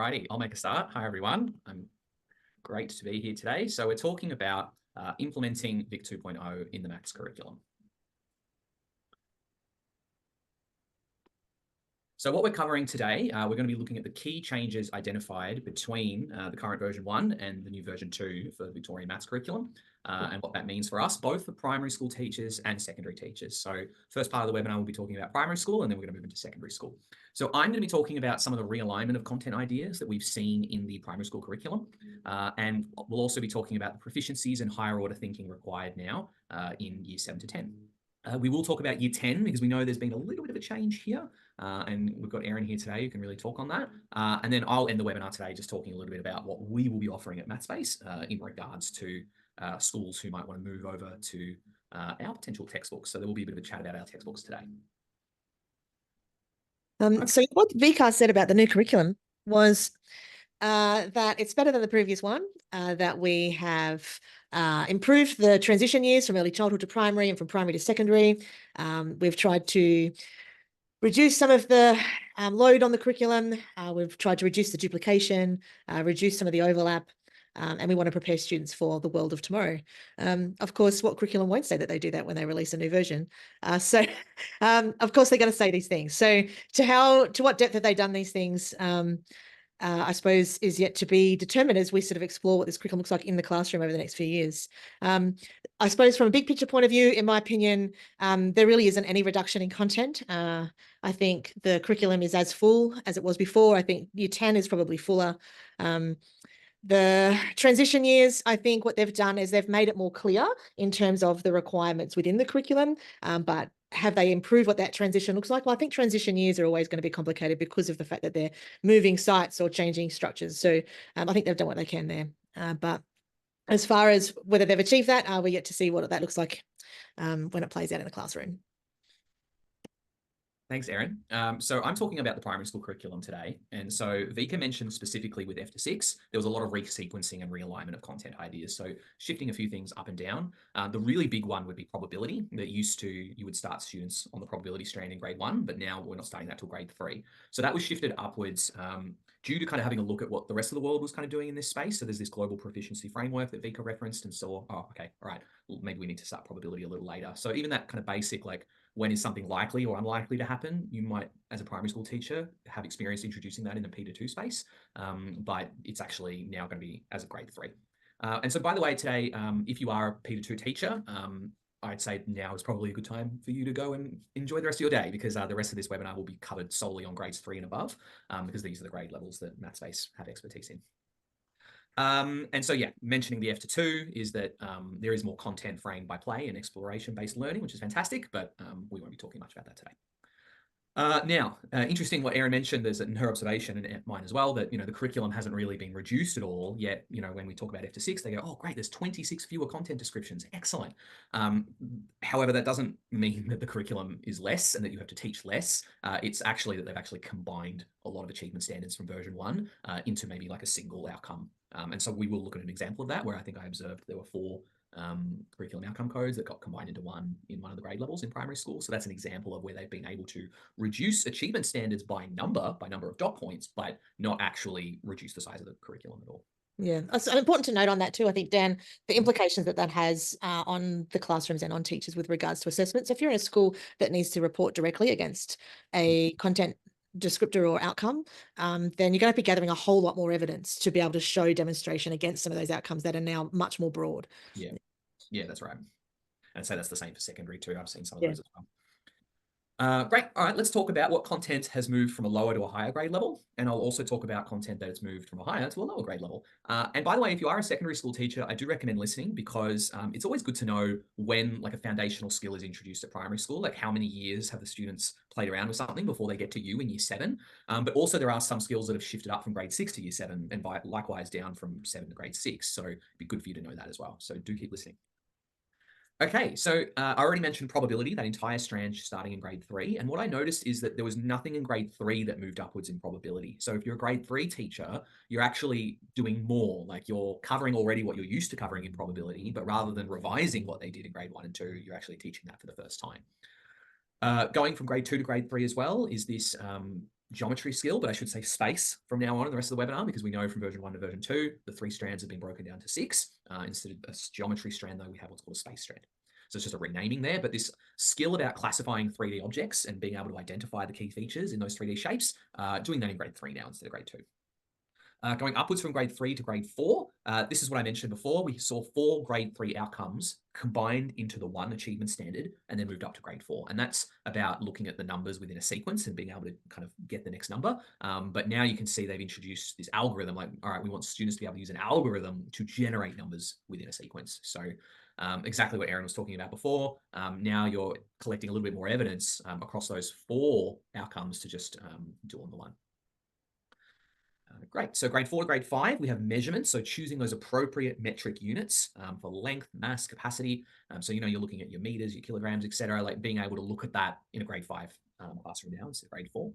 Alrighty, I'll make a start. Hi, everyone. I'm great to be here today. So we're talking about implementing VIC 2.0 in the maths curriculum. So what we're covering today, we're going to be looking at the key changes identified between the current version 1 and the new version 2 for the Victorian Maths Curriculum, and what that means for us, both for primary school teachers and secondary teachers. So first part of the webinar, we'll be talking about primary school, and then we're going to move into secondary school. So I'm going to be talking about some of the realignment of content ideas that we've seen in the primary school curriculum, and we'll also be talking about the proficiencies and higher order thinking required now in year 7 to 10. We will talk about year 10 because we know there's been a little bit of a change here. And we've got Erin here today who can really talk on that. And then I'll end the webinar today just talking a little bit about what we will be offering at Mathspace in regards to schools who might want to move over to our potential textbooks. So there will be a bit of a chat about our textbooks today. So what VIC said about the new curriculum was that it's better than the previous one, that we have improved the transition years from early childhood to primary and from primary to secondary. We've tried to reduce some of the load on the curriculum. We've tried to reduce the duplication, reduce some of the overlap, and we want to prepare students for the world of tomorrow. Of course, what curriculum won't say that they do that when they release a new version? So of course, they're going to say these things. So to what depth have they done these things? I suppose is yet to be determined as we sort of explore what this curriculum looks like in the classroom over the next few years. I suppose from a big picture point of view, in my opinion, there really isn't any reduction in content. I think the curriculum is as full as it was before. I think year 10 is probably fuller. The transition years, I think what they've done is they've made it more clear in terms of the requirements within the curriculum, but have they improved what that transition looks like? Well, I think transition years are always going to be complicated because of the fact that they're moving sites or changing structures. So I think they've done what they can there. But as far as whether they've achieved that, we're yet to see what that looks like when it plays out in the classroom. Thanks, Erin. So I'm talking about the primary school curriculum today. And so Vika mentioned specifically with F to 6, there was a lot of resequencing and realignment of content ideas. So shifting a few things up and down. The really big one would be probability. That used to, you would start students on the probability strand in grade 1, but now we're not starting that till grade 3. So that was shifted upwards due to kind of having a look at what the rest of the world was kind of doing in this space. So there's this global proficiency framework that Vika referenced and saw, oh, okay, all right, well, maybe we need to start probability a little later. So even that kind of basic, like, when is something likely or unlikely to happen? You might, as a primary school teacher, have experience introducing that in the P2 space, but it's actually now going to be as a grade 3. And so, by the way, today, if you are a P2 teacher, I'd say now is probably a good time for you to go and enjoy the rest of your day, because the rest of this webinar will be covered solely on grades 3 and above, because these are the grade levels that Mathspace have expertise in. And so, yeah, mentioning the F to 2 is that there is more content framed by play and exploration-based learning, which is fantastic, but we won't be talking much about that today. Now, interesting what Erin mentioned, there's in her observation and mine as well, that, the curriculum hasn't really been reduced at all yet. When we talk about F to 6, they go, oh, great, there's 26 fewer content descriptions. Excellent. However, that doesn't mean that the curriculum is less and that you have to teach less. It's actually that they've actually combined a lot of achievement standards from version 1 into maybe like a single outcome. And so we will look at an example of that, where I think I observed there were 4 curriculum outcome codes that got combined into one in one of the grade levels in primary school. So that's an example of where they've been able to reduce achievement standards by number of dot points, but not actually reduce the size of the curriculum at all. Yeah, it's important to note on that too, I think, Dan, the implications that has on the classrooms and on teachers with regards to assessments. If you're in a school that needs to report directly against a content descriptor or outcome, then you're going to be gathering a whole lot more evidence to be able to show demonstration against some of those outcomes that are now much more broad. Yeah, that's right. And I'd say that's the same for secondary too. I've seen some of those as well. Great. All right, let's talk about what content has moved from a lower to a higher grade level. And I'll also talk about content that has moved from a higher to a lower grade level. And by the way, if you are a secondary school teacher, I do recommend listening, because it's always good to know when like a foundational skill is introduced at primary school, like how many years have the students played around with something before they get to you in year 7. But also there are some skills that have shifted up from grade 6 to year 7 and likewise down from 7 to grade 6. So it'd be good for you to know that as well. So do keep listening. Okay, so I already mentioned probability, that entire strand starting in grade 3. And what I noticed is that there was nothing in grade 3 that moved upwards in probability. So if you're a grade 3 teacher, you're actually doing more, like you're covering already what you're used to covering in probability, but rather than revising what they did in grade 1 and 2, you're actually teaching that for the first time. Going from grade 2 to grade 3 as well is this geometry skill, but I should say space from now on in the rest of the webinar, because we know from version 1 to version 2, the 3 strands have been broken down to 6. Instead of a geometry strand, though, we have what's called a space strand. So it's just a renaming there, but this skill about classifying 3D objects and being able to identify the key features in those 3D shapes, doing that in grade 3 now instead of grade 2. Going upwards from grade 3 to grade 4, this is what I mentioned before. We saw 4 grade 3 outcomes combined into the 1 achievement standard and then moved up to grade 4. And that's about looking at the numbers within a sequence and being able to kind of get the next number. But now you can see they've introduced this algorithm, like, all right, we want students to be able to use an algorithm to generate numbers within a sequence. So exactly what Erin was talking about before. Now you're collecting a little bit more evidence across those 4 outcomes to just do on the 1. Great. So grade 4 to grade 5, we have measurements. So choosing those appropriate metric units for length, mass, capacity. So, you know, you're looking at your meters, your kilograms, etc. Like being able to look at that in a grade 5 classroom now instead of grade 4.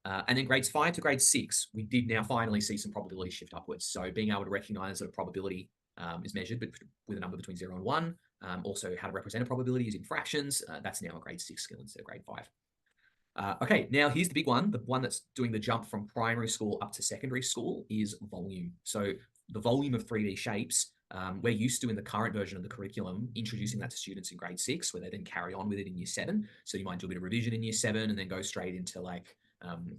And then grades 5 to grade 6, we did now finally see some probability shift upwards. So being able to recognize that a probability is measured with a number between 0 and 1. Also how to represent a probability using fractions. That's now a grade 6 skill instead of grade 5. Okay, now here's the big one. The one that's doing the jump from primary school up to secondary school is volume. So the volume of 3D shapes, we're used to in the current version of the curriculum, introducing that to students in grade 6, where they then carry on with it in year 7. So you might do a bit of revision in year 7 and then go straight into like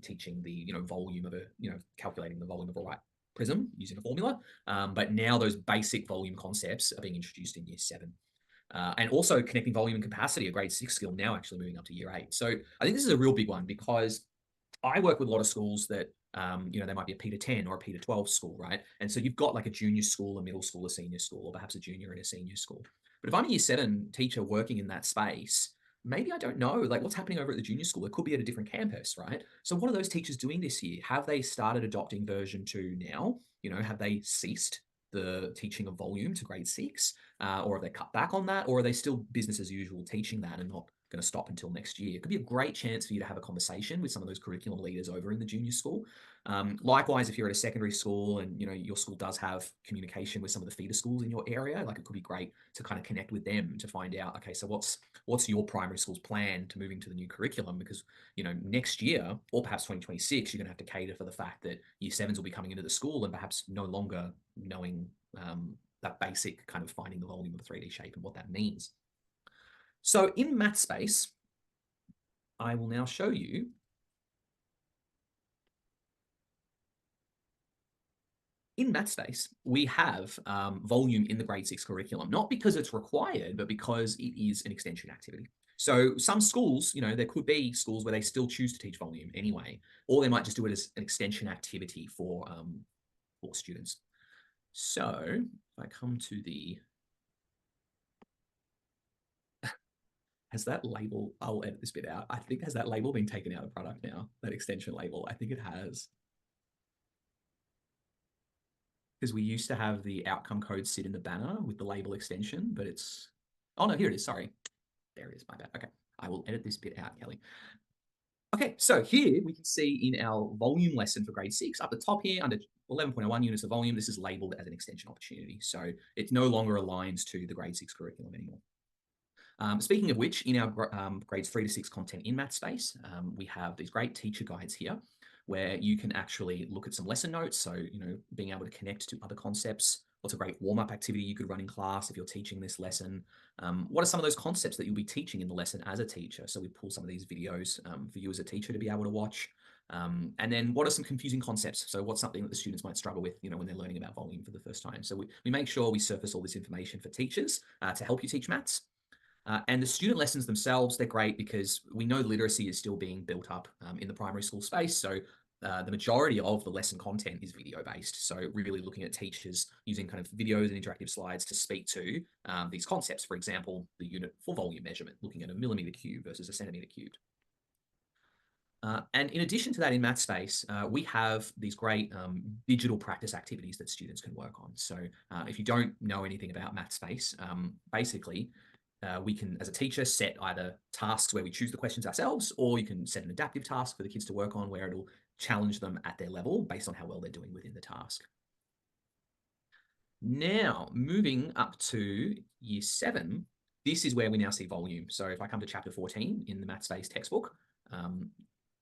teaching the, you know, volume of a, you know, calculating the volume of a right prism using a formula. But now those basic volume concepts are being introduced in year 7. And also connecting volume and capacity, a grade 6 skill, now actually moving up to year 8. So I think this is a real big one, because I work with a lot of schools that, you know, they might be a P to 10 or a P to 12 school, right? And so you've got like a junior school, a middle school, a senior school, or perhaps a junior and a senior school. But if I'm a year 7 teacher working in that space, maybe I don't know, like what's happening over at the junior school. It could be at a different campus, right? So what are those teachers doing this year? Have they started adopting version 2 now? You know, have they ceased the teaching of volume to grade 6? Or have they cut back on that? Or are they still business as usual teaching that and not going to stop until next year? It could be a great chance for you to have a conversation with some of those curriculum leaders over in the junior school. Likewise, if you're at a secondary school and, you know, your school does have communication with some of the feeder schools in your area, like it could be great to kind of connect with them to find out, okay, so what's your primary school's plan to moving to the new curriculum? Because, you know, next year or perhaps 2026, you're going to have to cater for the fact that year 7s will be coming into the school and perhaps no longer knowing that basic kind of finding the volume of a 3D shape and what that means. So in Mathspace, I will now show you in Mathspace, we have volume in the grade 6 curriculum, not because it's required, but because it is an extension activity. So some schools, you know, there could be schools where they still choose to teach volume anyway, or they might just do it as an extension activity for students. So if I come to the, has that label, I'll edit this bit out. I think, has that label been taken out of product now, that extension label? I think it has. Because we used to have the outcome code sit in the banner with the label extension, but it's, oh no, here it is, sorry. There it is, my bad. Okay, I will edit this bit out, Kelly. Okay, so here we can see in our volume lesson for grade 6, up the top here under 11.01 units of volume, this is labeled as an extension opportunity. So it no longer aligns to the grade 6 curriculum anymore. Speaking of which, in our grades 3 to 6 content in Mathspace, we have these great teacher guides here where you can actually look at some lesson notes. So, you know, being able to connect to other concepts. What's a great warm-up activity you could run in class if you're teaching this lesson? What are some of those concepts that you'll be teaching in the lesson as a teacher? So we pull some of these videos for you as a teacher to be able to watch. And then what are some confusing concepts? So what's something that the students might struggle with, you know, when they're learning about volume for the first time? So we make sure we surface all this information for teachers to help you teach maths. And the student lessons themselves, they're great because we know literacy is still being built up in the primary school space. So the majority of the lesson content is video-based. So really looking at teachers using kind of videos and interactive slides to speak to these concepts. For example, the unit for volume measurement, looking at a millimeter cube versus a centimeter cubed. And in addition to that, in Mathspace, we have these great digital practice activities that students can work on. So if you don't know anything about Mathspace, basically, we can, as a teacher, set either tasks where we choose the questions ourselves, or you can set an adaptive task for the kids to work on where it'll challenge them at their level based on how well they're doing within the task. Now, moving up to year 7, this is where we now see volume. So if I come to chapter 14 in the Mathspace textbook,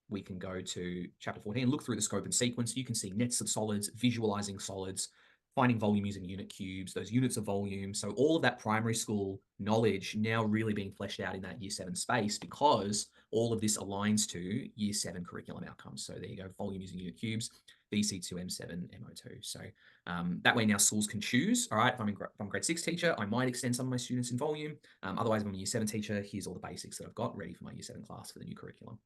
we can go to chapter 14 and look through the scope and sequence. You can see nets of solids, visualizing solids, finding volume using unit cubes, those units of volume. So all of that primary school knowledge now really being fleshed out in that year 7 space, because all of this aligns to year 7 curriculum outcomes. So there you go, volume using unit cubes, VC2, M7, MO2. So that way now schools can choose, all right, if I'm a grade 6 teacher, I might extend some of my students in volume. Otherwise, if I'm a year 7 teacher, here's all the basics that I've got ready for my year 7 class for the new curriculum.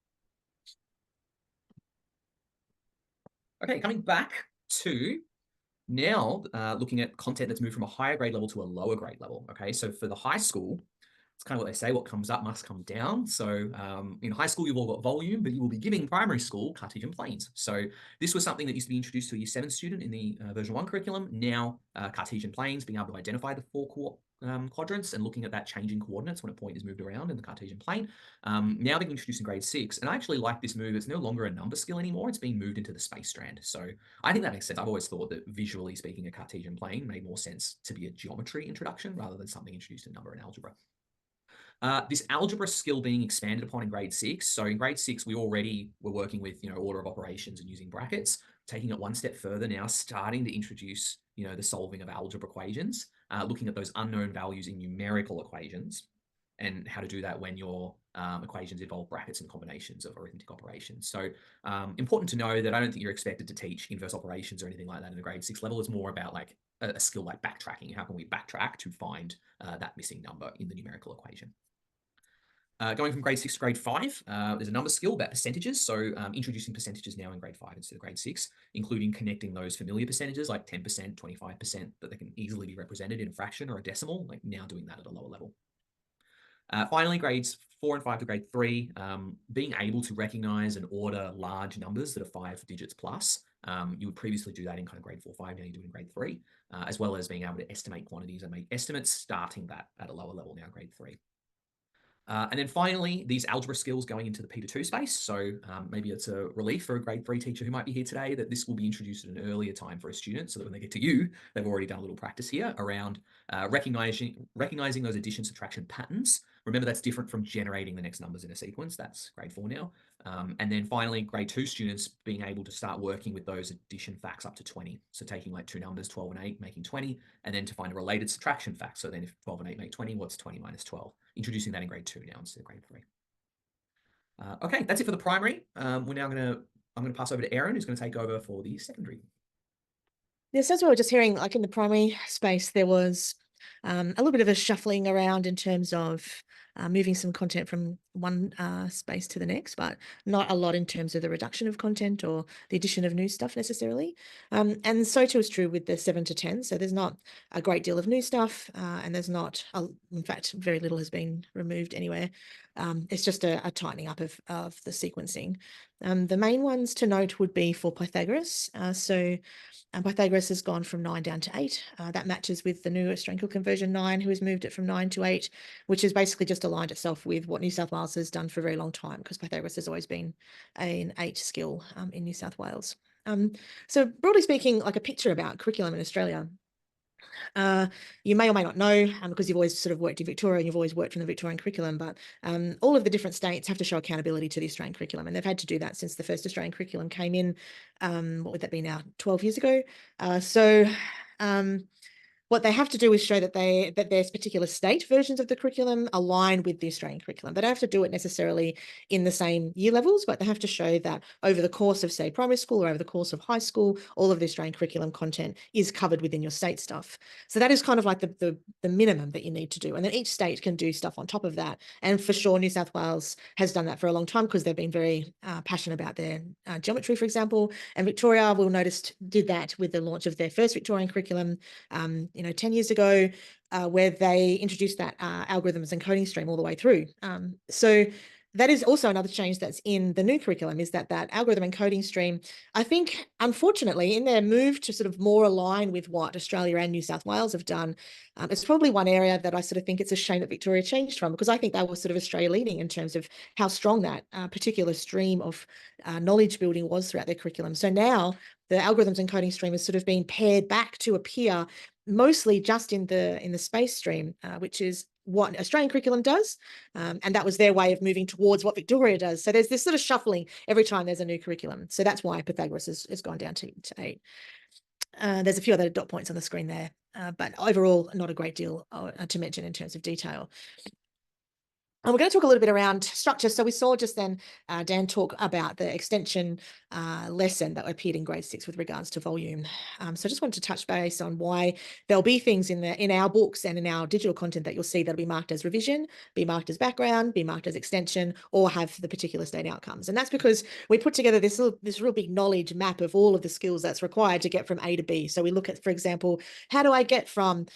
Okay, coming back to now looking at content that's moved from a higher grade level to a lower grade level. Okay, so for the high school, it's kind of what they say, what comes up must come down. So in high school, you've all got volume, but you will be giving primary school Cartesian planes. So this was something that used to be introduced to a year 7 student in the version 1 curriculum. Now Cartesian planes, being able to identify the 4 quadrants and looking at that changing coordinates when a point is moved around in the Cartesian plane. Now being introduced in grade 6, and I actually like this move. It's no longer a number skill anymore. It's being moved into the space strand. So I think that makes sense. I've always thought that visually speaking, a Cartesian plane made more sense to be a geometry introduction rather than something introduced in number and algebra. This algebra skill being expanded upon in grade 6. So in grade 6, we already were working with, order of operations and using brackets, taking it one step further now, starting to introduce, the solving of algebra equations, looking at those unknown values in numerical equations and how to do that when your equations involve brackets and combinations of arithmetic operations. So important to know that I don't think you're expected to teach inverse operations or anything like that in the grade 6 level. It's more about like a skill like backtracking. How can we backtrack to find that missing number in the numerical equation? Going from grade 6 to grade 5, there's a number skill about percentages. So introducing percentages now in grade 5 instead of grade 6, including connecting those familiar percentages like 10%, 25%, that they can easily be represented in a fraction or a decimal, like now doing that at a lower level. Finally, grades 4 and 5 to grade 3, being able to recognize and order large numbers that are 5 digits plus. You would previously do that in kind of grade 4, 5, now you do it in grade 3, as well as being able to estimate quantities and make estimates, starting that at a lower level now, grade 3. And then finally, these algebra skills going into the P2 space. So maybe it's a relief for a grade 3 teacher who might be here today that this will be introduced at an earlier time for a student, so that when they get to you, they've already done a little practice here around recognizing those addition subtraction patterns. Remember, that's different from generating the next numbers in a sequence. That's grade 4 now. And then finally, grade 2 students being able to start working with those addition facts up to 20. So taking like 2 numbers, 12 and 8, making 20, and then to find a related subtraction fact. So then if 12 and 8 make 20, what's 20 minus 12? Introducing that in grade 2 now instead of grade 3. Okay, that's it for the primary. I'm going to pass over to Erin, who's going to take over for the secondary. Yeah, so as we were just hearing, like in the primary space, there was a little bit of a shuffling around in terms of moving some content from one space to the next, but not a lot in terms of the reduction of content or the addition of new stuff necessarily. And so too is true with the 7 to 10. So there's not a great deal of new stuff, and there's not, in fact, very little has been removed anywhere. It's just a tightening up of the sequencing. The main ones to note would be for Pythagoras. Pythagoras has gone from 9 down to 8. That matches with the new Australian Curriculum version 9, who has moved it from 9 to 8, which has basically just aligned itself with what New South Wales has done for a very long time, because Pythagoras has always been an 8 skill in New South Wales. So broadly speaking, like a picture about curriculum in Australia. You may or may not know, because you've always sort of worked in Victoria and you've always worked from the Victorian curriculum, but all of the different states have to show accountability to the Australian curriculum, and they've had to do that since the first Australian curriculum came in, what would that be now, 12 years ago? What they have to do is show that their particular state versions of the curriculum align with the Australian curriculum. They don't have to do it necessarily in the same year levels, but they have to show that over the course of, say, primary school or over the course of high school, all of the Australian curriculum content is covered within your state stuff. So that is kind of like the minimum that you need to do. And then each state can do stuff on top of that. And for sure, New South Wales has done that for a long time, because they've been very passionate about their geometry, for example. And Victoria, we'll notice, did that with the launch of their first Victorian curriculum, 10 years ago, where they introduced that algorithms and coding stream all the way through. So that is also another change that's in the new curriculum, is that algorithm and coding stream, I think, unfortunately, in their move to sort of more align with what Australia and New South Wales have done, it's probably one area that I sort of think it's a shame that Victoria changed from, because I think they were sort of Australia leading in terms of how strong that particular stream of knowledge building was throughout their curriculum. So now the algorithms and coding stream has sort of been pared back to appear mostly just in the space stream, which is what Australian curriculum does. And that was their way of moving towards what Victoria does. So there's this sort of shuffling every time there's a new curriculum. So that's why Pythagoras has gone down to 8. There's a few other dot points on the screen there, but overall, not a great deal to mention in terms of detail. And we're going to talk a little bit around structure. So we saw just then Dan talk about the extension lesson that appeared in grade 6 with regards to volume. So I just wanted to touch base on why there'll be things in our books and in our digital content that you'll see that'll be marked as revision, be marked as background, be marked as extension, or have the particular state outcomes. And that's because we put together this real big knowledge map of all of the skills that's required to get from A to B. So we look at, for example, how do I get from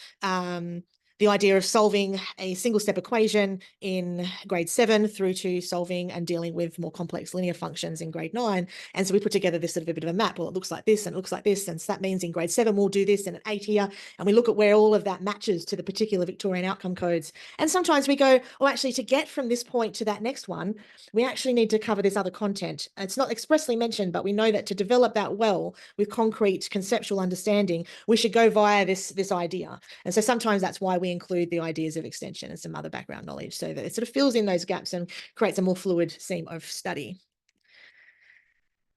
the idea of solving a single step equation in grade 7 through to solving and dealing with more complex linear functions in grade 9. And so we put together this sort of a bit of a map. Well, it looks like this and it looks like this. And so that means in grade 7, we'll do this and at 8 here. And we look at where all of that matches to the particular Victorian outcome codes. And sometimes we go, oh, actually, to get from this point to that next one, we actually need to cover this other content. It's not expressly mentioned, but we know that to develop that well with concrete conceptual understanding, we should go via this idea. And so sometimes that's why we include the ideas of extension and some other background knowledge so that it sort of fills in those gaps and creates a more fluid theme of study.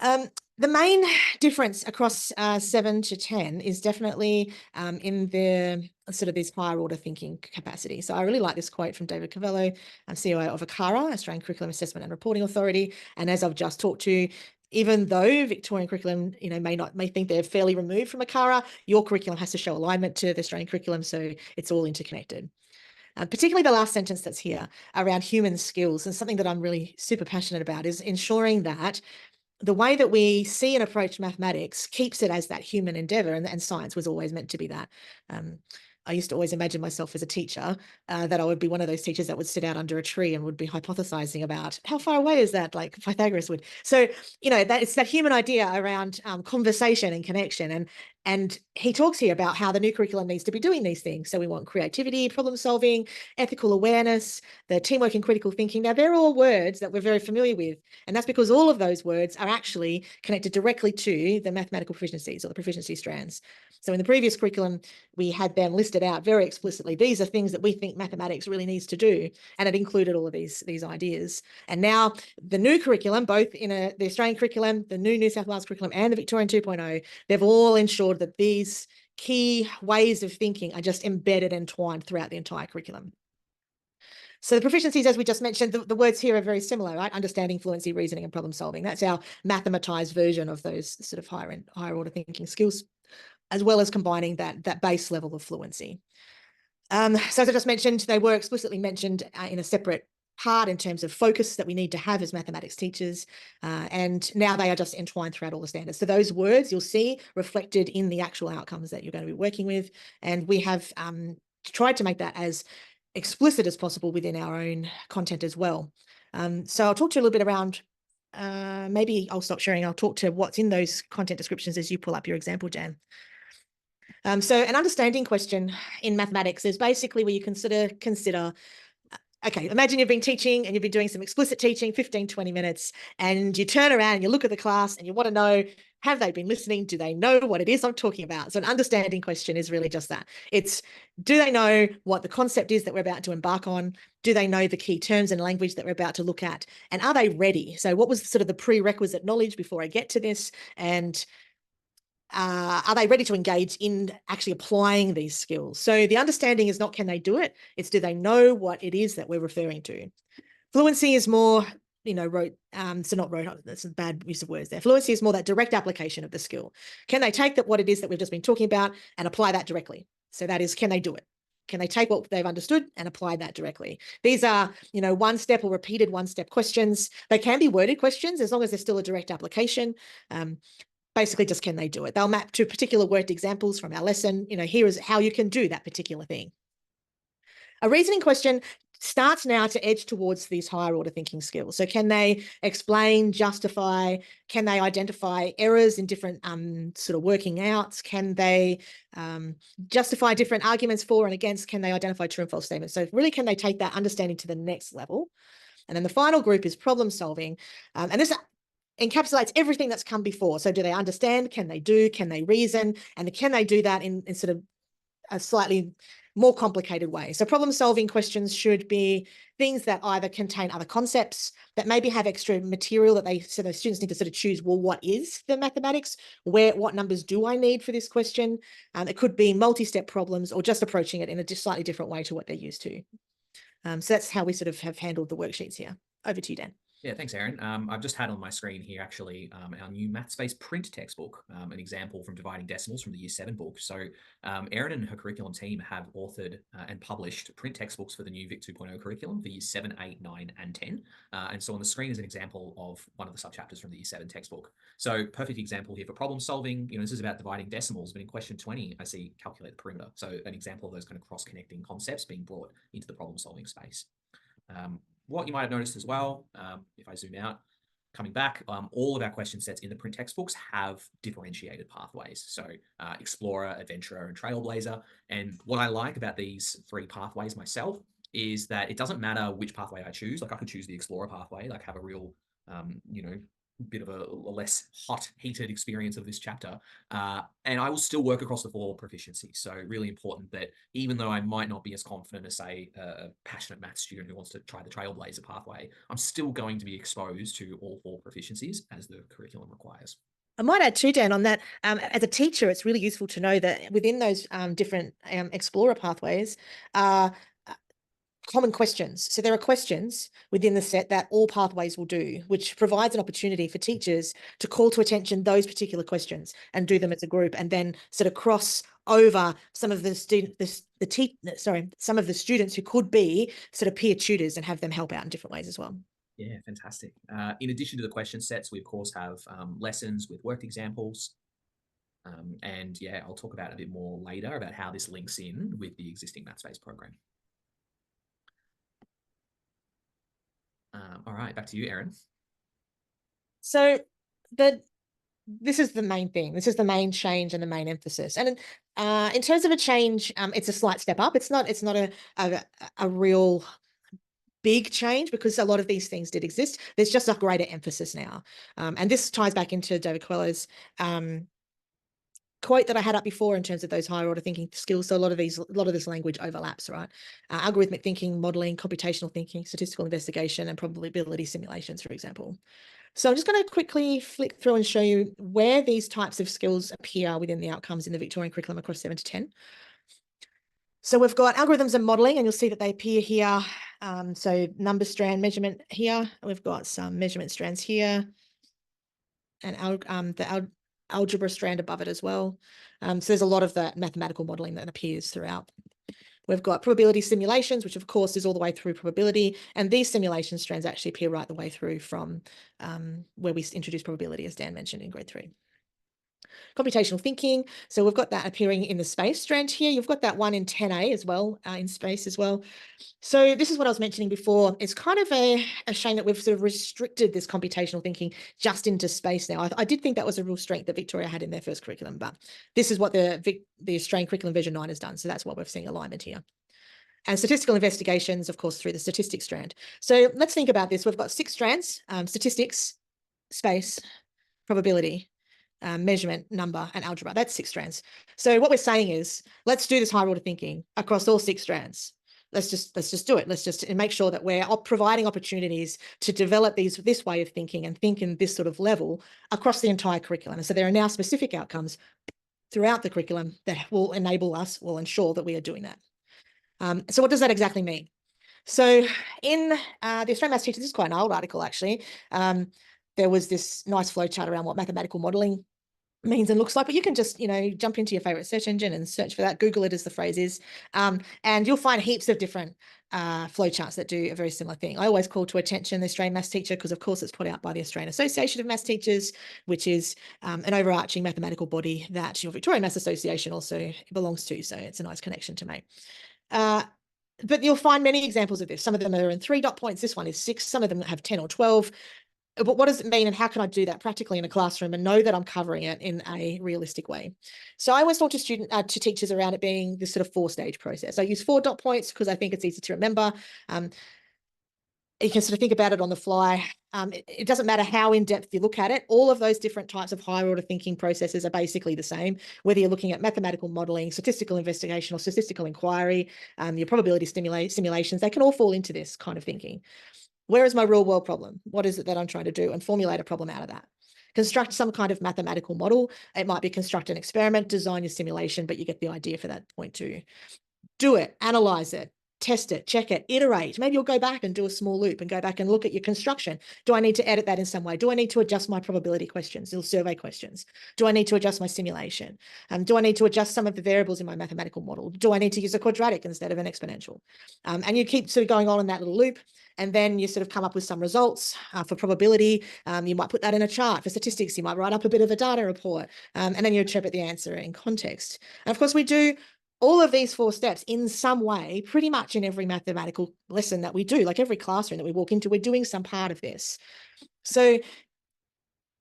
The main difference across 7 to 10 is definitely in the sort of this higher order thinking capacity. So I really like this quote from David Cavello, CEO of ACARA, Australian Curriculum Assessment and Reporting Authority. And as I've just talked to, even though Victorian curriculum, may think they're fairly removed from ACARA, your curriculum has to show alignment to the Australian curriculum, so it's all interconnected. Particularly the last sentence that's here around human skills, and something that I'm really super passionate about is ensuring that the way that we see and approach mathematics keeps it as that human endeavor, and science was always meant to be that. I used to always imagine myself as a teacher, that I would be one of those teachers that would sit out under a tree and would be hypothesizing about how far away is that, like Pythagoras would. So, that it's that human idea around conversation and connection. And he talks here about how the new curriculum needs to be doing these things. So we want creativity, problem solving, ethical awareness, the teamwork and critical thinking. Now, they're all words that we're very familiar with. And that's because all of those words are actually connected directly to the mathematical proficiencies or the proficiency strands. So in the previous curriculum, we had them listed out very explicitly. These are things that we think mathematics really needs to do. And it included all of these ideas. And now the new curriculum, both in the Australian curriculum, the New South Wales curriculum, and the Victorian 2.0, they've all ensured that these key ways of thinking are just embedded and entwined throughout the entire curriculum. So the proficiencies, as we just mentioned, the words here are very similar, right? Understanding, fluency, reasoning, and problem solving. That's our mathematized version of those sort of higher order thinking skills, as well as combining that base level of fluency. So as I just mentioned, they were explicitly mentioned in a separate part in terms of focus that we need to have as mathematics teachers. And now they are just entwined throughout all the standards. So those words you'll see reflected in the actual outcomes that you're going to be working with. And we have tried to make that as explicit as possible within our own content as well. So I'll talk to you a little bit around, maybe I'll stop sharing. I'll talk to what's in those content descriptions as you pull up your example, Jan. So an understanding question in mathematics is basically where you consider, okay, imagine you've been teaching and you've been doing some explicit teaching, 15, 20 minutes, and you turn around and you look at the class and you want to know, have they been listening? Do they know what it is I'm talking about? So an understanding question is really just that. It's, do they know what the concept is that we're about to embark on? Do they know the key terms and language that we're about to look at? And are they ready? So what was sort of the prerequisite knowledge before I get to this? And are they ready to engage in actually applying these skills? So the understanding is not can they do it, it's do they know what it is that we're referring to. Fluency is more, rote, so not rote, that's a bad use of words there. Fluency is more that direct application of the skill. Can they take what it is that we've just been talking about and apply that directly? So that is, can they do it? Can they take what they've understood and apply that directly? These are, one-step or repeated one-step questions. They can be worded questions as long as there's still a direct application. Basically just can they do it? They'll map to particular worked examples from our lesson. Here is how you can do that particular thing. A reasoning question starts now to edge towards these higher order thinking skills. So can they explain, justify, can they identify errors in different sort of working outs? Can they justify different arguments for and against? Can they identify true and false statements? So really, can they take that understanding to the next level? And then the final group is problem solving. And this encapsulates everything that's come before. So do they understand? Can they do? Can they reason? And can they do that in sort of a slightly more complicated way. So problem solving questions should be things that either contain other concepts, that maybe have extra material that so the students need to sort of choose, well, what is the mathematics? What numbers do I need for this question? It could be multi-step problems or just approaching it in a just slightly different way to what they're used to. So that's how we sort of have handled the worksheets here. Over to you, Dan. Yeah, thanks, Erin. I've just had on my screen here actually our new Mathspace print textbook, an example from Dividing Decimals from the Year 7 book. So Erin and her curriculum team have authored and published print textbooks for the new VIC 2.0 curriculum for Years 7, 8, 9, and 10. And so on the screen is an example of one of the subchapters from the Year 7 textbook. So perfect example here for problem solving. This is about dividing decimals, but in question 20, I see calculate the perimeter. So an example of those kind of cross-connecting concepts being brought into the problem solving space. What you might have noticed as well, if I zoom out, coming back, all of our question sets in the print textbooks have differentiated pathways. So Explorer, Adventurer, and Trailblazer. And what I like about these 3 pathways myself is that it doesn't matter which pathway I choose. Like I could choose the Explorer pathway, like have a real, bit of a less heated experience of this chapter. And I will still work across the 4 proficiencies. So really important that even though I might not be as confident as, say, a passionate maths student who wants to try the Trailblazer pathway, I'm still going to be exposed to all 4 proficiencies as the curriculum requires. I might add too, Dan, on that, as a teacher, it's really useful to know that within those different Explorer pathways, common questions. So there are questions within the set that all pathways will do, which provides an opportunity for teachers to call to attention those particular questions and do them as a group, and then sort of cross over some of the some of the students who could be sort of peer tutors and have them help out in different ways as well. Yeah, fantastic. In addition to the question sets, we of course have lessons with worked examples. And yeah, I'll talk about a bit more later about how this links in with the existing Mathspace program. All right, back to you, Erin. So this is the main thing. This is the main change and the main emphasis. And in terms of a change, it's a slight step up. It's not a real big change because a lot of these things did exist. There's just a greater emphasis now. And this ties back into David Queller's quote that I had up before in terms of those higher order thinking skills. So a lot of this language overlaps, right? Algorithmic thinking, modeling, computational thinking, statistical investigation, and probability simulations, for example. So I'm just going to quickly flick through and show you where these types of skills appear within the outcomes in the Victorian curriculum across 7 to 10. So we've got algorithms and modeling, and you'll see that they appear here. So number strand measurement here. We've got some measurement strands here, and the algebra strand above it as well. So there's a lot of that mathematical modeling that appears throughout. We've got probability simulations, which of course is all the way through probability. And these simulation strands actually appear right the way through from where we introduce probability, as Dan mentioned in grade 3. Computational thinking. So we've got that appearing in the space strand here. You've got that one in 10A as well, in space as well. So this is what I was mentioning before. It's kind of a shame that we've sort of restricted this computational thinking just into space now. I did think that was a real strength that Victoria had in their first curriculum, but this is what the Australian Curriculum Version 9 has done. So that's what we're seeing alignment here. And statistical investigations, of course, through the statistics strand. So let's think about this. We've got 6 strands: statistics, space, probability, measurement, number, and algebra. That's 6 strands. So what we're saying is, let's do this higher order thinking across all 6 strands. Let's just do it. Let's just make sure that we're providing opportunities to develop this way of thinking and think in this sort of level across the entire curriculum. And so there are now specific outcomes throughout the curriculum that will ensure that we are doing that. So what does that exactly mean? So in the Australian Maths Teacher, this is quite an old article actually. There was this nice flowchart around what mathematical modeling means and looks like, but you can just, jump into your favorite search engine and search for that. Google it, as the phrase is. And you'll find heaps of different flowcharts that do a very similar thing. I always call to attention the Australian Maths Teacher because, of course, it's put out by the Australian Association of Maths Teachers, which is an overarching mathematical body that your Victorian Maths Association also belongs to. So it's a nice connection to make. But you'll find many examples of this. Some of them are in 3 dot points. This one is 6. Some of them have 10 or 12. But what does it mean, and how can I do that practically in a classroom and know that I'm covering it in a realistic way? So I always talk to teachers around it being this sort of 4-stage process. I use 4 dot points because I think it's easy to remember. you can sort of think about it on the fly. It doesn't matter how in depth you look at it. All of those different types of higher order thinking processes are basically the same, whether you're looking at mathematical modeling, statistical investigation, or statistical inquiry, your probability simulations, they can all fall into this kind of thinking. Where is my real world problem? What is it that I'm trying to do? And formulate a problem out of that. Construct some kind of mathematical model. It might be construct an experiment, design your simulation, but you get the idea for that point too. Do it, analyze it, test it, check it, iterate. Maybe you'll go back and do a small loop and go back and look at your construction. Do I need to edit that in some way? Do I need to adjust my probability questions, or survey questions? Do I need to adjust my simulation? Do I need to adjust some of the variables in my mathematical model? Do I need to use a quadratic instead of an exponential? And you keep sort of going on in that little loop. And then you sort of come up with some results for probability. You might put that in a chart. For statistics, you might write up a bit of a data report. And then you interpret the answer in context. And of course, we do all of these 4 steps in some way, pretty much in every mathematical lesson that we do, like every classroom that we walk into, we're doing some part of this. So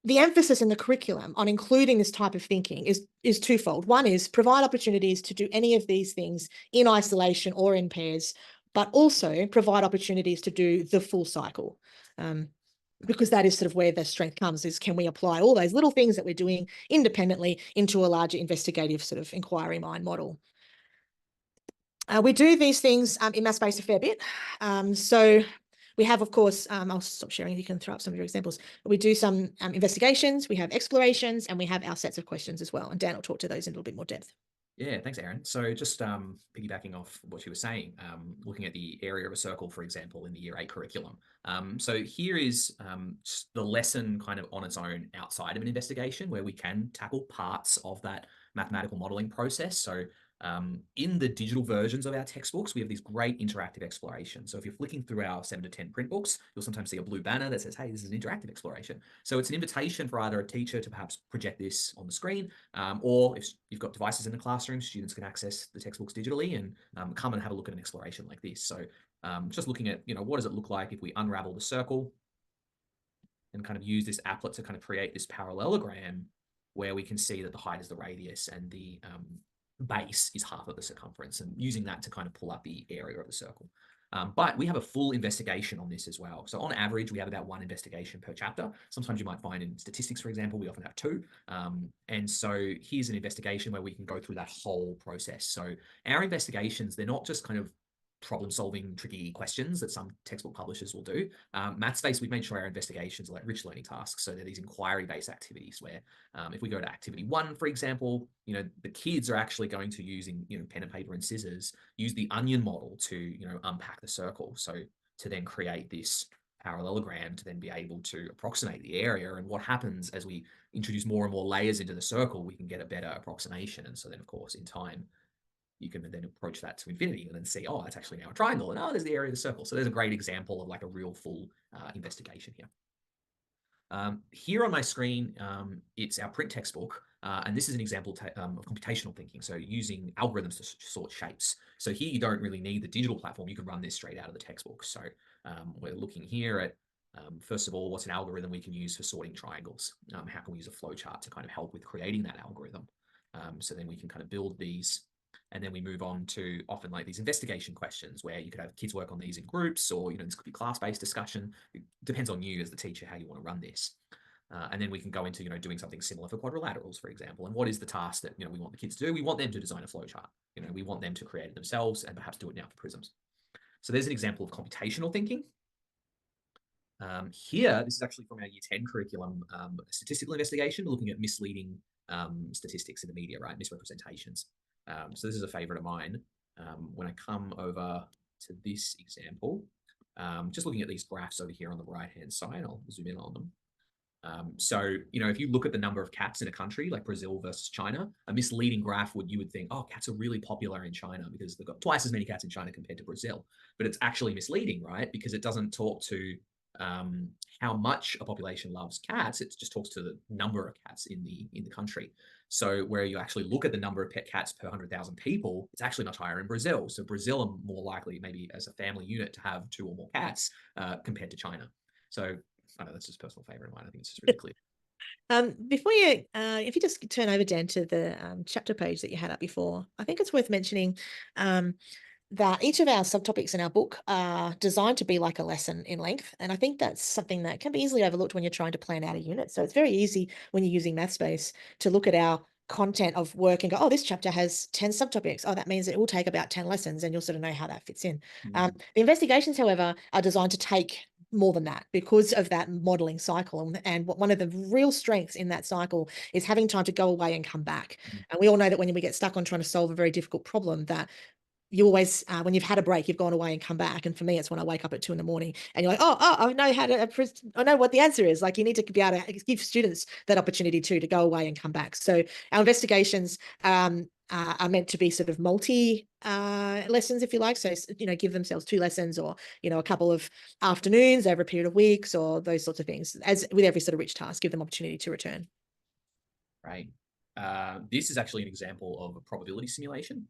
the emphasis in the curriculum on including this type of thinking is twofold. One is provide opportunities to do any of these things in isolation or in pairs, but also provide opportunities to do the full cycle. Because that is sort of where the strength comes, is can we apply all those little things that we're doing independently into a larger investigative sort of inquiry mind model. We do these things in Mathspace a fair bit. So we have, of course, I'll stop sharing. You can throw up some of your examples. We do some investigations, we have explorations, and we have our sets of questions as well. And Dan will talk to those in a little bit more depth. Yeah, thanks, Erin. So just piggybacking off what you were saying, looking at the area of a circle, for example, in the Year 8 curriculum. So here is the lesson kind of on its own outside of an investigation, where we can tackle parts of that mathematical modeling process. So in the digital versions of our textbooks, we have these great interactive explorations. So if you're flicking through our 7 to 10 print books, you'll sometimes see a blue banner that says, hey, this is an interactive exploration. So it's an invitation for either a teacher to perhaps project this on the screen, or if you've got devices in the classroom, students can access the textbooks digitally and come and have a look at an exploration like this. So just looking at, what does it look like if we unravel the circle and kind of use this applet to kind of create this parallelogram where we can see that the height is the radius and the base is half of the circumference, and using that to kind of pull up the area of the circle. But we have a full investigation on this as well. So on average, we have about 1 investigation per chapter. Sometimes you might find in statistics, for example, we often have 2. And so here's an investigation where we can go through that whole process. So our investigations, they're not just kind of problem-solving tricky questions that some textbook publishers will do. Mathspace, we've made sure our investigations are like rich learning tasks. So they're these inquiry-based activities where if we go to activity 1, for example, the kids are actually going to, using pen and paper and scissors, use the onion model to unpack the circle. So to then create this parallelogram to then be able to approximate the area. And what happens as we introduce more and more layers into the circle, we can get a better approximation. And so then, of course, in time, you can then approach that to infinity and then see, oh, that's actually now a triangle. And oh, there's the area of the circle. So there's a great example of like a real full investigation here. Here on my screen, it's our print textbook. And this is an example of computational thinking. So using algorithms to sort shapes. So here you don't really need the digital platform. You can run this straight out of the textbook. So we're looking here at, first of all, what's an algorithm we can use for sorting triangles? How can we use a flowchart to kind of help with creating that algorithm? So then we can kind of build these. And then we move on to often like these investigation questions where you could have kids work on these in groups, or, this could be class-based discussion. It depends on you as the teacher, how you want to run this. And then we can go into, doing something similar for quadrilaterals, for example. And what is the task that, we want the kids to do? We want them to design a flowchart. We want them to create it themselves and perhaps do it now for prisms. So there's an example of computational thinking. Here, this is actually from our Year 10 curriculum, statistical investigation, looking at misleading statistics in the media, right? Misrepresentations. So this is a favorite of mine. When I come over to this example, just looking at these graphs over here on the right-hand side, I'll zoom in on them. So, if you look at the number of cats in a country like Brazil versus China, a misleading graph you would think, oh, cats are really popular in China because they've got twice as many cats in China compared to Brazil. But it's actually misleading, right? Because it doesn't talk to how much a population loves cats. It just talks to the number of cats in the country. So where you actually look at the number of pet cats per 100,000 people, it's actually much higher in Brazil. So Brazil are more likely, maybe as a family unit, to have 2 or more cats compared to China. So I know that's just a personal favorite of mine. I think it's just really clear. Before you, if you just turn over, Dan, to the chapter page that you had up before, I think it's worth mentioning that each of our subtopics in our book are designed to be like a lesson in length. And I think that's something that can be easily overlooked when you're trying to plan out a unit. So it's very easy when you're using Mathspace to look at our content of work and go, oh, this chapter has 10 subtopics. Oh, that means it will take about 10 lessons, and you'll sort of know how that fits in. The investigations, however, are designed to take more than that because of that modeling cycle. And one of the real strengths in that cycle is having time to go away and come back. And we all know that when we get stuck on trying to solve a very difficult problem, that you always, when you've had a break, you've gone away and come back. And for me, it's when I wake up at 2 a.m. and you're like, oh, I know how to, I know what the answer is. Like, you need to be able to give students that opportunity too, to go away and come back. So our investigations are meant to be sort of multi lessons, if you like. So, give themselves 2 lessons, or, a couple of afternoons over a period of weeks, or those sorts of things. As with every sort of rich task, give them opportunity to return. Right. This is actually an example of a probability simulation.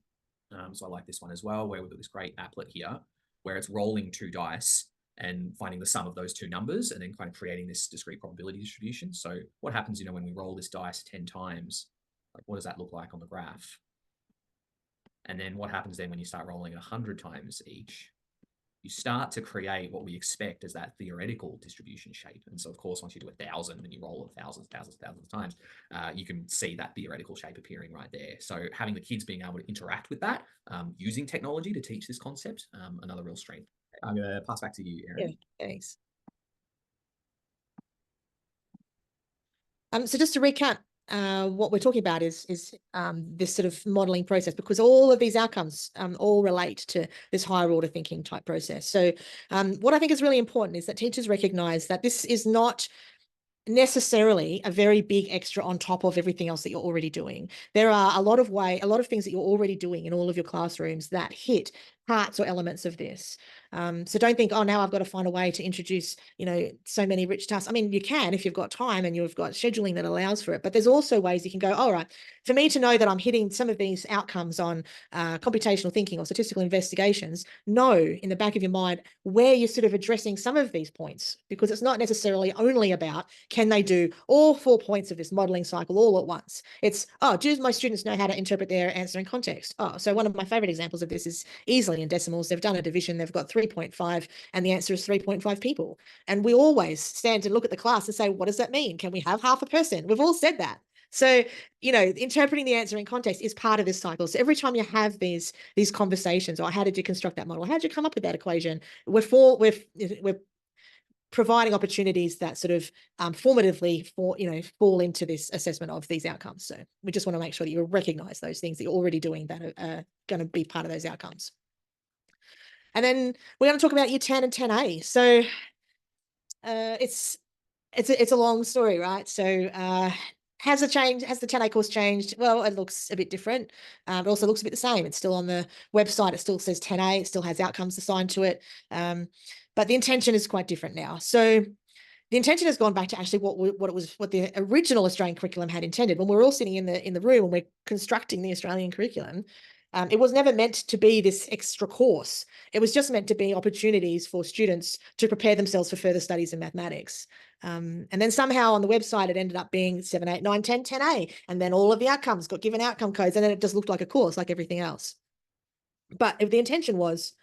So I like this one as well, where we've got this great applet here, where it's rolling 2 dice and finding the sum of those 2 numbers, and then kind of creating this discrete probability distribution. So what happens, when we roll this dice 10 times, like, what does that look like on the graph? And then what happens then when you start rolling 100 times each? You start to create what we expect as that theoretical distribution shape. And so, of course, once you do 1,000 and you roll thousands of times, you can see that theoretical shape appearing right there. So having the kids being able to interact with that, using technology to teach this concept, another real strength. I'm going to pass back to you, Erin. Yeah, thanks. So just to recap, what we're talking about is this sort of modeling process, because all of these outcomes all relate to this higher order thinking type process. So what I think is really important is that teachers recognize that this is not necessarily a very big extra on top of everything else that you're already doing. There are a lot of things that you're already doing in all of your classrooms that hit parts or elements of this. So don't think, oh, now I've got to find a way to introduce, so many rich tasks. I mean, you can if you've got time and you've got scheduling that allows for it, but there's also ways you can go, all right, for me to know that I'm hitting some of these outcomes on computational thinking or statistical investigations, know in the back of your mind where you're sort of addressing some of these points, because it's not necessarily only about, can they do all 4 points of this modeling cycle all at once? It's, oh, do my students know how to interpret their answer in context? Oh, so one of my favorite examples of this is easily in decimals. They've done a division, they've got 3.5, and the answer is 3.5 people. And we always stand and look at the class and say, what does that mean? Can we have half a person? We've all said that. So, interpreting the answer in context is part of this cycle. So every time you have these conversations, or how did you construct that model? How did you come up with that equation? We're providing opportunities that sort of formatively fall into this assessment of these outcomes. So we just want to make sure that you recognize those things that you're already doing that are going to be part of those outcomes. And then we're going to talk about year 10 and 10A. So it's a long story, right? So has the 10A course changed? Well, it looks a bit different. It also looks a bit the same. It's still on the website. It still says 10A. It still has outcomes assigned to it. But the intention is quite different now. So the intention has gone back to actually what the original Australian curriculum had intended. When we're all sitting in the room and we're constructing the Australian curriculum, it was never meant to be this extra course. It was just meant to be opportunities for students to prepare themselves for further studies in mathematics. And then somehow on the website, it ended up being 7, 8, 9, 10, 10A. And then all of the outcomes got given outcome codes. And then it just looked like a course, like everything else. But if the intention was,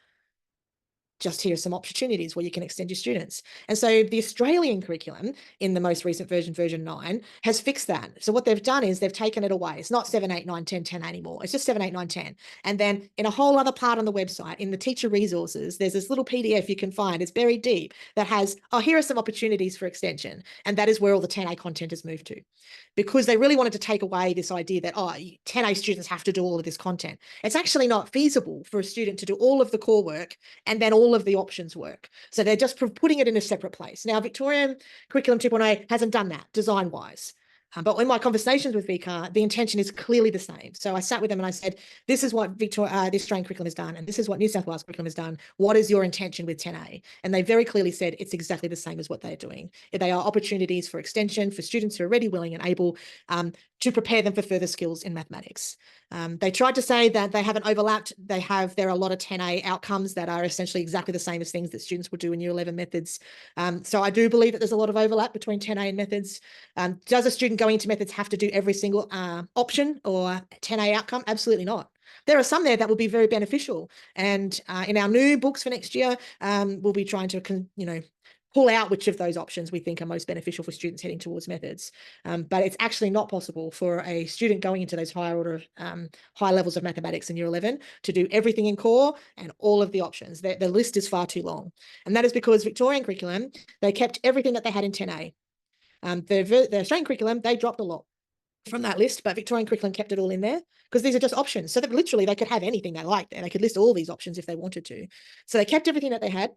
just here are some opportunities where you can extend your students. And so the Australian curriculum in the most recent version 9, has fixed that. So what they've done is they've taken it away. It's not 7, 8, 9, 10, 10 anymore. It's just 7, 8, 9, 10. And then in a whole other part on the website, in the teacher resources, there's this little PDF you can find. It's buried deep that has, oh, here are some opportunities for extension. And that is where all the 10A content has moved to, because they really wanted to take away this idea that, oh, 10A students have to do all of this content. It's actually not feasible for a student to do all of the core work and then all of the options work. So they're just putting it in a separate place. Now, Victorian Curriculum 2.0 hasn't done that design-wise. But in my conversations with VCAR, the intention is clearly the same. So I sat with them and I said, this is what the Australian curriculum has done, and this is what New South Wales curriculum has done. What is your intention with 10A? And they very clearly said it's exactly the same as what they're doing. They are opportunities for extension for students who are ready, willing, and able to prepare them for further skills in mathematics. They tried to say that they haven't overlapped. There are a lot of 10A outcomes that are essentially exactly the same as things that students would do in Year 11 methods. So I do believe that there's a lot of overlap between 10A and methods. Does a student going into methods have to do every single option or 10A outcome? Absolutely not. there are some there that will be very beneficial. And in our new books for next year, we'll be trying to, pull out which of those options we think are most beneficial for students heading towards methods. But it's actually not possible for a student going into those high levels of mathematics in year 11 to do everything in core and all of the options. The list is far too long. And that is because Victorian curriculum, they kept everything that they had in 10A. The Australian curriculum, they dropped a lot from that list, but Victorian curriculum kept it all in there because these are just options. So that literally they could have anything they liked and they could list all these options if they wanted to. So they kept everything that they had.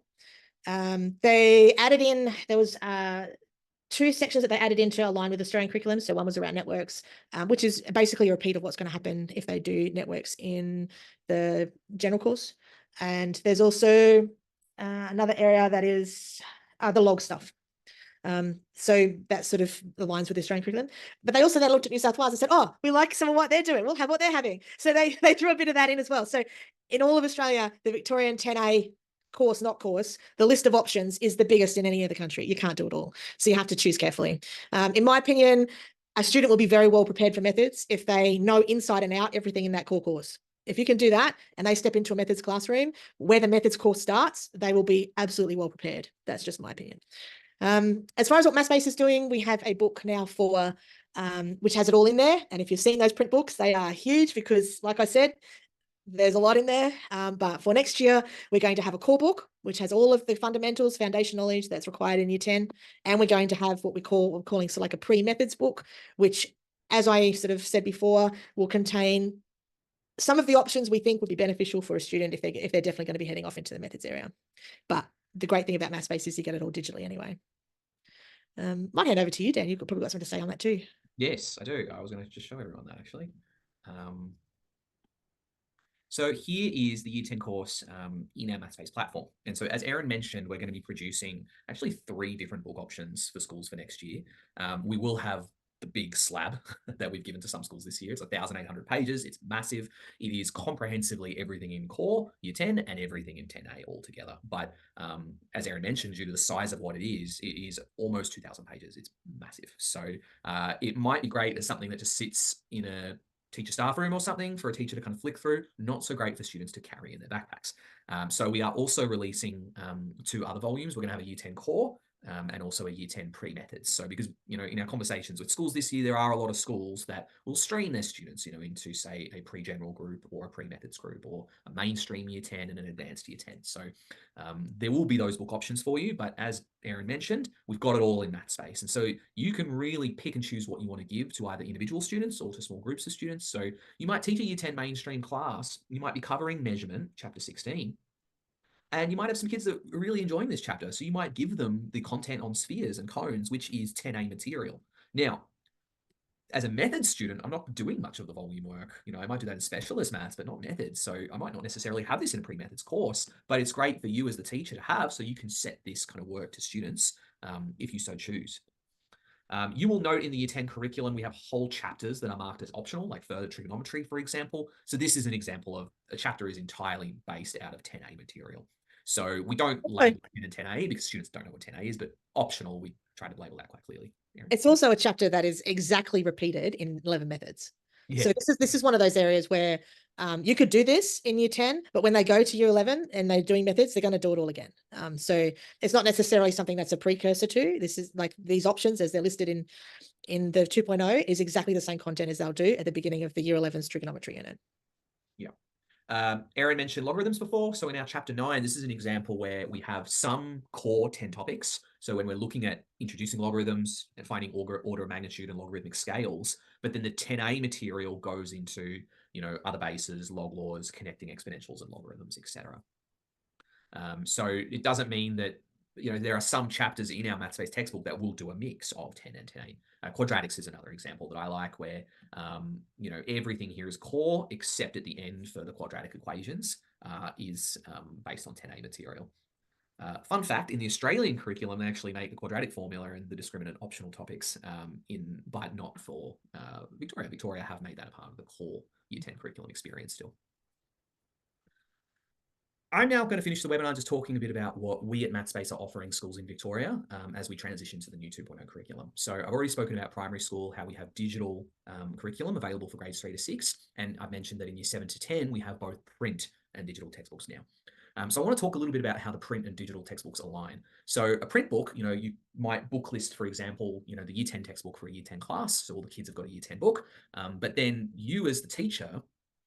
They added in, there was 2 sections that they added in to align with Australian curriculum. So one was around networks, which is basically a repeat of what's going to happen if they do networks in the general course. And there's also another area that is the log stuff. So that sort of aligns with the Australian curriculum. But they also then looked at New South Wales and said, oh, we like some of what they're doing. We'll have what they're having. So they threw a bit of that in as well. So in all of Australia, the Victorian 10A course, not course, the list of options is the biggest in any of the country. You can't do it all. So you have to choose carefully. In my opinion, a student will be very well prepared for methods if they know inside and out everything in that core course. If you can do that and they step into a methods classroom where the methods course starts, they will be absolutely well prepared. That's just my opinion. As far as what Mathspace is doing, we have a book now for which has it all in there. And if you've seen those print books, they are huge because, like I said, there's a lot in there. But for next year, we're going to have a core book, which has all of the fundamentals, foundation knowledge that's required in year 10. And we're going to have what we're calling so like a pre-methods book, which, as I sort of said before, will contain some of the options we think would be beneficial for a student if they're definitely going to be heading off into the methods area. But the great thing about Mathspace is you get it all digitally anyway. Might hand over to you, Dan. You've probably got something to say on that too. Yes, I do. I was going to just show everyone that actually. So here is the Year 10 course in our Mathspace platform. And so as Erin mentioned, we're going to be producing actually 3 different book options for schools for next year. We will have the big slab that we've given to some schools this year. It's 1,800 pages. It's massive. It is comprehensively everything in core, year 10, and everything in 10A all together. But as Erin mentioned, due to the size of what it is almost 2,000 pages. It's massive. So it might be great as something that just sits in a teacher staff room or something for a teacher to kind of flick through. Not so great for students to carry in their backpacks. So we are also releasing 2 other volumes. We're going to have a year 10 core and also a year 10 pre-methods. So because, in our conversations with schools this year, there are a lot of schools that will stream their students, into say a pre-general group or a pre-methods group or a mainstream year 10 and an advanced year 10. So there will be those book options for you. But as Erin mentioned, we've got it all in Mathspace. And so you can really pick and choose what you want to give to either individual students or to small groups of students. So you might teach a year 10 mainstream class. You might be covering measurement, chapter 16. And you might have some kids that are really enjoying this chapter. So you might give them the content on spheres and cones, which is 10A material. Now, as a methods student, I'm not doing much of the volume work. I might do that in specialist maths, but not methods. So I might not necessarily have this in a pre-methods course, but it's great for you as the teacher to have, so you can set this kind of work to students if you so choose. You will note in the year 10 curriculum, we have whole chapters that are marked as optional, like further trigonometry, for example. So this is an example of a chapter is entirely based out of 10A material. So we don't label it in 10A because students don't know what 10A is, but optional, we try to label that quite clearly. It's also a chapter that is exactly repeated in 11 methods. Yeah. So this is one of those areas where you could do this in year 10, but when they go to year 11 and they're doing methods, they're going to do it all again. So it's not necessarily something that's a precursor to. This is like these options as they're listed in the 2.0 is exactly the same content as they'll do at the beginning of the year 11's trigonometry unit. Yeah. Erin mentioned logarithms before. So in our chapter 9, this is an example where we have some core 10 topics. So when we're looking at introducing logarithms and finding order of magnitude and logarithmic scales, but then the 10A material goes into, other bases, log laws, connecting exponentials and logarithms, etc. So it doesn't mean that, there are some chapters in our Mathspace textbook that will do a mix of 10 and 10A. Quadratics is another example that I like where, everything here is core except at the end for the quadratic equations is based on 10A material. Fun fact, in the Australian curriculum, they actually make the quadratic formula and the discriminant optional topics but not for Victoria. Victoria have made that a part of the core year 10 curriculum experience still. I'm now going to finish the webinar just talking a bit about what we at Mathspace are offering schools in Victoria as we transition to the new 2.0 curriculum. So I've already spoken about primary school, how we have digital curriculum available for grades 3 to 6. And I've mentioned that in year 7 to 10, we have both print and digital textbooks now. So I want to talk a little bit about how the print and digital textbooks align. So a print book, you might book list, for example, the year 10 textbook for a year 10 class. So all the kids have got a year 10 book. But then you as the teacher,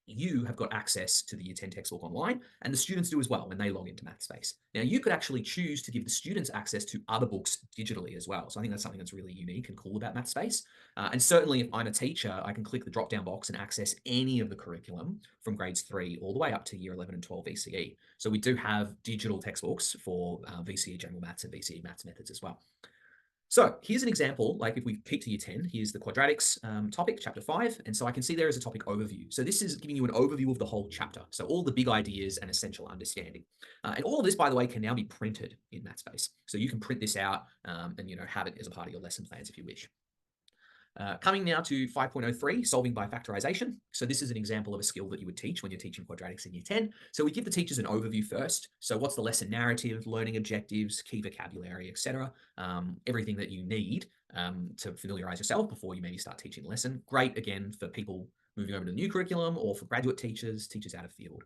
you have got access to the year 10 textbook online, and the students do as well when they log into Mathspace. Now, you could actually choose to give the students access to other books digitally as well. So I think that's something that's really unique and cool about Mathspace. And certainly if I'm a teacher, I can click the drop-down box and access any of the curriculum from grades 3 all the way up to year 11 and 12 VCE. So we do have digital textbooks for VCE General Maths and VCE Maths Methods as well. So here's an example, like if we keep to year 10, here's the quadratics topic, chapter 5. And so I can see there is a topic overview. So this is giving you an overview of the whole chapter. So all the big ideas and essential understanding. And all of this, by the way, can now be printed in Mathspace. So you can print this out and have it as a part of your lesson plans if you wish. Coming now to 5.03, solving by factorization. So this is an example of a skill that you would teach when you're teaching quadratics in year 10. So we give the teachers an overview first. So what's the lesson narrative, learning objectives, key vocabulary, etc. Everything that you need to familiarize yourself before you maybe start teaching the lesson. Great, again, for people moving over to the new curriculum or for graduate teachers, teachers out of field.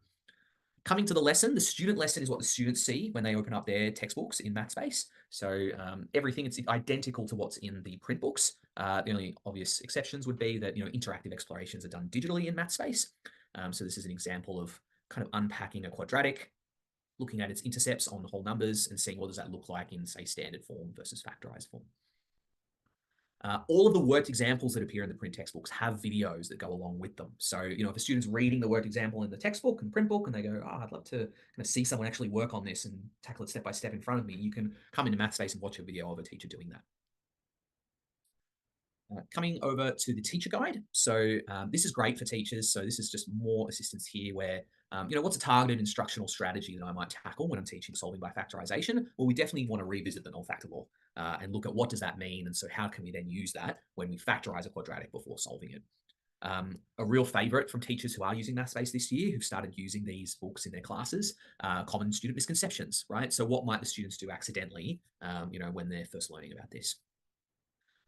Coming to the lesson, the student lesson is what the students see when they open up their textbooks in Mathspace. So everything, it's identical to what's in the print books. The only obvious exceptions would be that interactive explorations are done digitally in Mathspace. So this is an example of kind of unpacking a quadratic, looking at its intercepts on whole numbers and seeing what does that look like in, say, standard form versus factorized form. All of the worked examples that appear in the print textbooks have videos that go along with them. So, if a student's reading the worked example in the textbook and print book and they go, oh, I'd love to kind of see someone actually work on this and tackle it step by step in front of me, you can come into Mathspace and watch a video of a teacher doing that. Coming over to the teacher guide. So this is great for teachers. So this is just more assistance here where, what's a targeted instructional strategy that I might tackle when I'm teaching solving by factorization? Well, we definitely want to revisit the null factor law and look at what does that mean? And so how can we then use that when we factorize a quadratic before solving it? A real favorite from teachers who are using Mathspace this year, who've started using these books in their classes, common student misconceptions, right? So what might the students do accidentally, when they're first learning about this?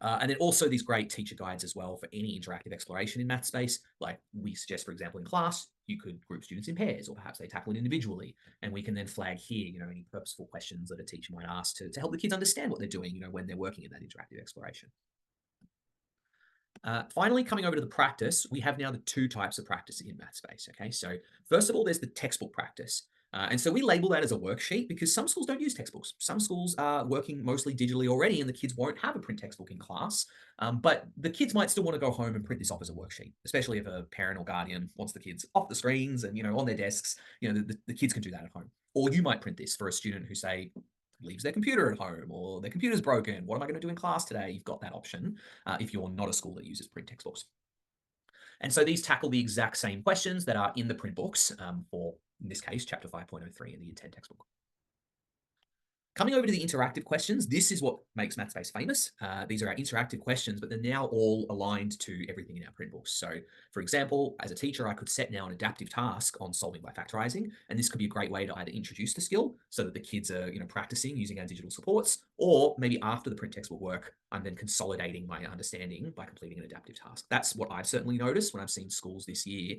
And then also these great teacher guides as well for any interactive exploration in Mathspace. Like we suggest, for example, in class, you could group students in pairs, or perhaps they tackle it individually. And we can then flag here, any purposeful questions that a teacher might ask to help the kids understand what they're doing, when they're working in that interactive exploration. Finally, coming over to the practice, we have now the two types of practice in Mathspace. Okay, so first of all, there's the textbook practice. And so we label that as a worksheet because some schools don't use textbooks. Some schools are working mostly digitally already and the kids won't have a print textbook in class. But the kids might still want to go home and print this off as a worksheet, especially if a parent or guardian wants the kids off the screens and, on their desks, the kids can do that at home. Or you might print this for a student who, say, leaves their computer at home or their computer's broken. What am I going to do in class today? You've got that option if you're not a school that uses print textbooks. And so these tackle the exact same questions that are in the print books for, in this case, chapter 5.03 in the Year 10 textbook. Coming over to the interactive questions, this is what makes Mathspace famous. These are our interactive questions, but they're now all aligned to everything in our print books. So, for example, as a teacher, I could set now an adaptive task on solving by factorizing, and this could be a great way to either introduce the skill so that the kids are practicing using our digital supports, or maybe after the print textbook work, I'm then consolidating my understanding by completing an adaptive task. That's what I've certainly noticed when I've seen schools this year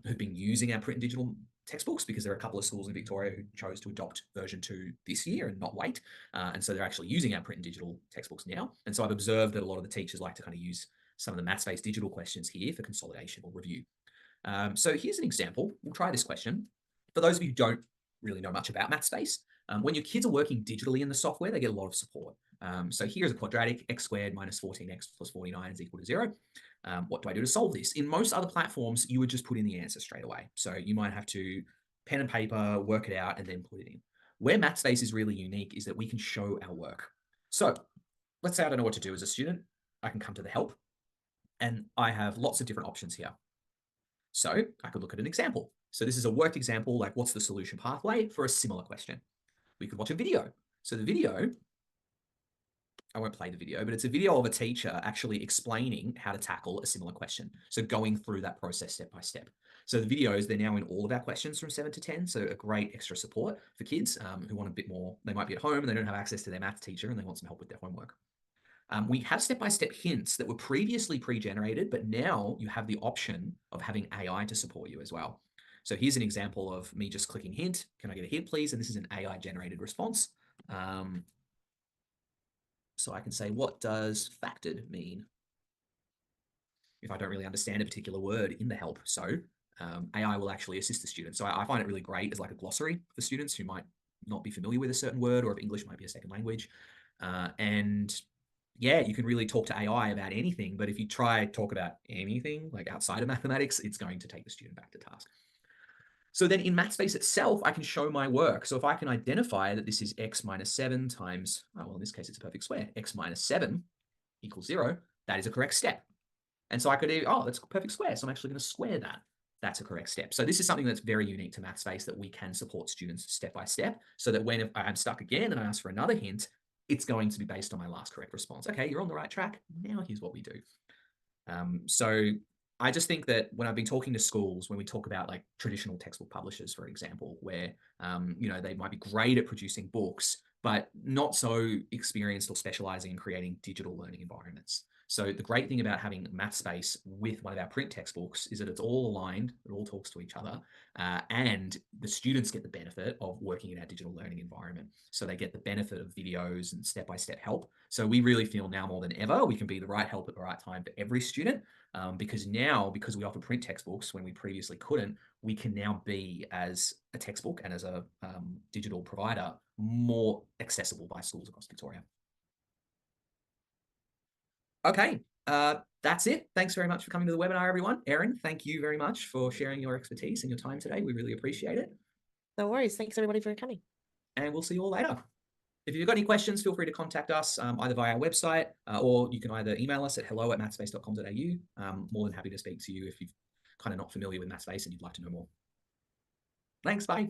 who've been using our print and digital textbooks, because there are a couple of schools in Victoria who chose to adopt version 2 this year and not wait. And so they're actually using our print and digital textbooks now. And so I've observed that a lot of the teachers like to kind of use some of the Mathspace digital questions here for consolidation or review. So here's an example. We'll try this question. For those of you who don't really know much about Mathspace, when your kids are working digitally in the software, they get a lot of support. So here's a quadratic, x squared minus 14x plus 49 is equal to 0. What do I do to solve this? In most other platforms, you would just put in the answer straight away. So you might have to pen and paper, work it out, and then put it in. Where Mathspace is really unique is that we can show our work. So let's say I don't know what to do as a student. I can come to the help, and I have lots of different options here. So I could look at an example. So this is a worked example, like what's the solution pathway for a similar question? We could watch a video. So the video, I won't play the video, but it's a video of a teacher actually explaining how to tackle a similar question. So going through that process step by step. So the videos, they're now in all of our questions from 7 to 10. So a great extra support for kids who want a bit more. They might be at home and they don't have access to their math teacher and they want some help with their homework. We have step-by-step hints that were previously pre-generated, but now you have the option of having AI to support you as well. So here's an example of me just clicking hint. Can I get a hint, please? And this is an AI-generated response. So I can say, what does factored mean? If I don't really understand a particular word in the help. So AI will actually assist the student. So I find it really great as like a glossary for students who might not be familiar with a certain word, or if English might be a second language. And yeah, you can really talk to AI about anything, but if you try talk about anything like outside of mathematics, it's going to take the student back to task. So then in Mathspace itself, I can show my work. So if I can identify that this is x minus 7 times, oh, well, in this case, it's a perfect square, x minus 7 equals 0, that is a correct step. And so I could, oh, that's a perfect square. So I'm actually going to square that. That's a correct step. So this is something that's very unique to Mathspace, that we can support students step by step, so that when I'm stuck again and I ask for another hint, it's going to be based on my last correct response. Okay, you're on the right track. Now here's what we do. So I just think that when I've been talking to schools, when we talk about like traditional textbook publishers, for example, where they might be great at producing books, but not so experienced or specializing in creating digital learning environments. So the great thing about having Mathspace with one of our print textbooks is that it's all aligned, it all talks to each other, and the students get the benefit of working in our digital learning environment. So they get the benefit of videos and step-by-step help. So we really feel now more than ever, we can be the right help at the right time for every student, because we offer print textbooks when we previously couldn't, we can now be, as a textbook and as a digital provider, more accessible by schools across Victoria. Okay, that's it. Thanks very much for coming to the webinar, everyone. Erin, thank you very much for sharing your expertise and your time today. We really appreciate it. No worries. Thanks everybody for coming. And we'll see you all later. If you've got any questions, feel free to contact us either via our website or you can either email us at hello@mathspace.com.au. More than happy to speak to you if you're kind of not familiar with Mathspace and you'd like to know more. Thanks, bye.